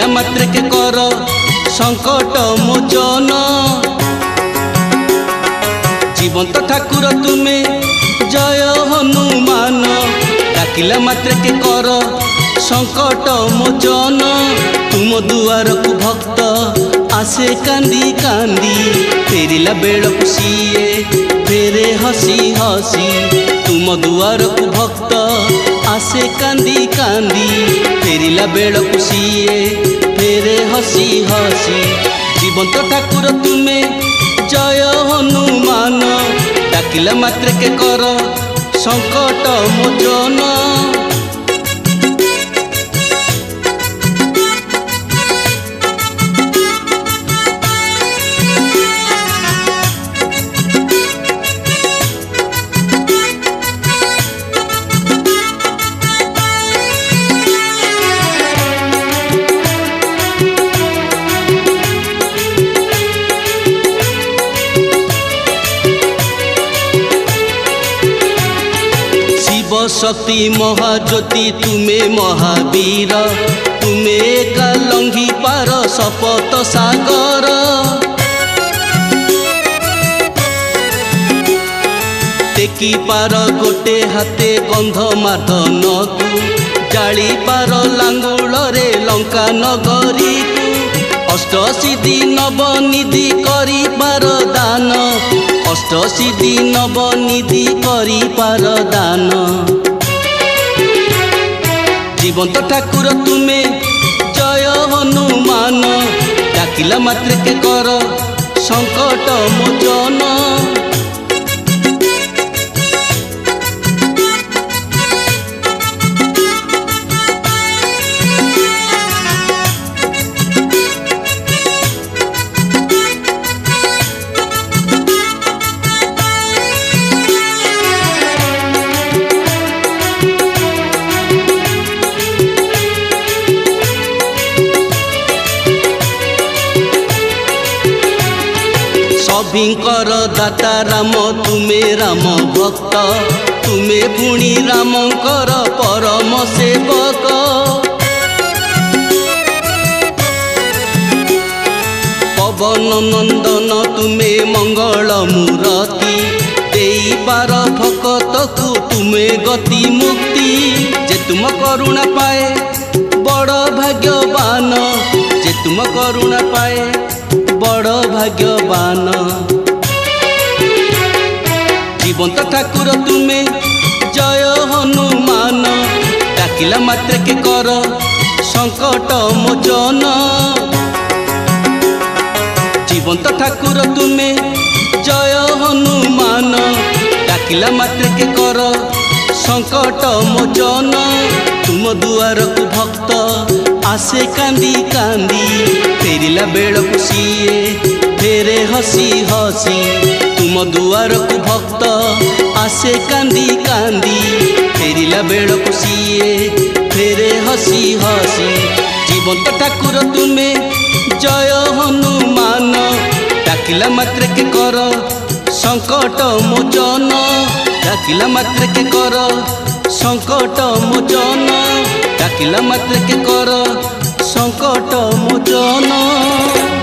डाकिला मात्र के कर संकट मोचन। जीवंत ठाकुर तुमे जय हनुमान, डाकिला मात्र के कर संकट मोचन। तुम दुआर को भक्त आसे कांदी कांदी, फेरिला बेल सीए फेरे हसी हसी। तुम दुआर को भक्त आसे कांदी कांदी, फेरिला बेल सीए फेरे हसी हसी। जीवंत ठाकुर तुमे जय हनुमान, डाकिला मात्र के कर संकट मोचन। शक्ति महाज्योति तुमे महावीर, तुमे एका लंघी पार शपथ सागर। टेकी पार गोटे हाथे गंध मादन को, जाली पार लांगुल रे लंका नगरी को। अष्टसिद्धि नवनिधि करी पार दान, अष्टसिद्धि नवनिधि करी पार दान। जीवंत ठाकुर तुमे जय हनुमान, डाकिला मात्र के कर संकट मोचन। सभिंकर दाता राम तुमे राम भक्त, तुमे पुणी रामकर परम सेवक। पवन नंदन तुमे मंगल मूर्ति, देई पार भक्त को तुमे गति मुक्ति। जे तुम करुणा पाए बड़ भाग्यवान, जे तुम करुणा पाए बड़ भाग्यवान। जीवंत ठाकुर तुमे जय हनुमान, डाकिला मात्र के कर संकट मोचन। जीवंत ठाकुर तुमे जय हनुमान, डाकिला मात्र के कर संकट मोचन। तुम दुआर को भक्त आसे कांदी कांदी, फेरिला बेल सीए फेरे हसी हसी। तुम दुआर को भक्त आसे कांदी कांदी, फेरिला बेल सीए फेरे हसी हसी। जीवंत ठाकुर तुमे जय हनुमान, डाकिला मात्र के कर संकट मोचन, डाकिला मात्र के कर संकट मोचन, डाकिला मात्र के कर संकट मोचन।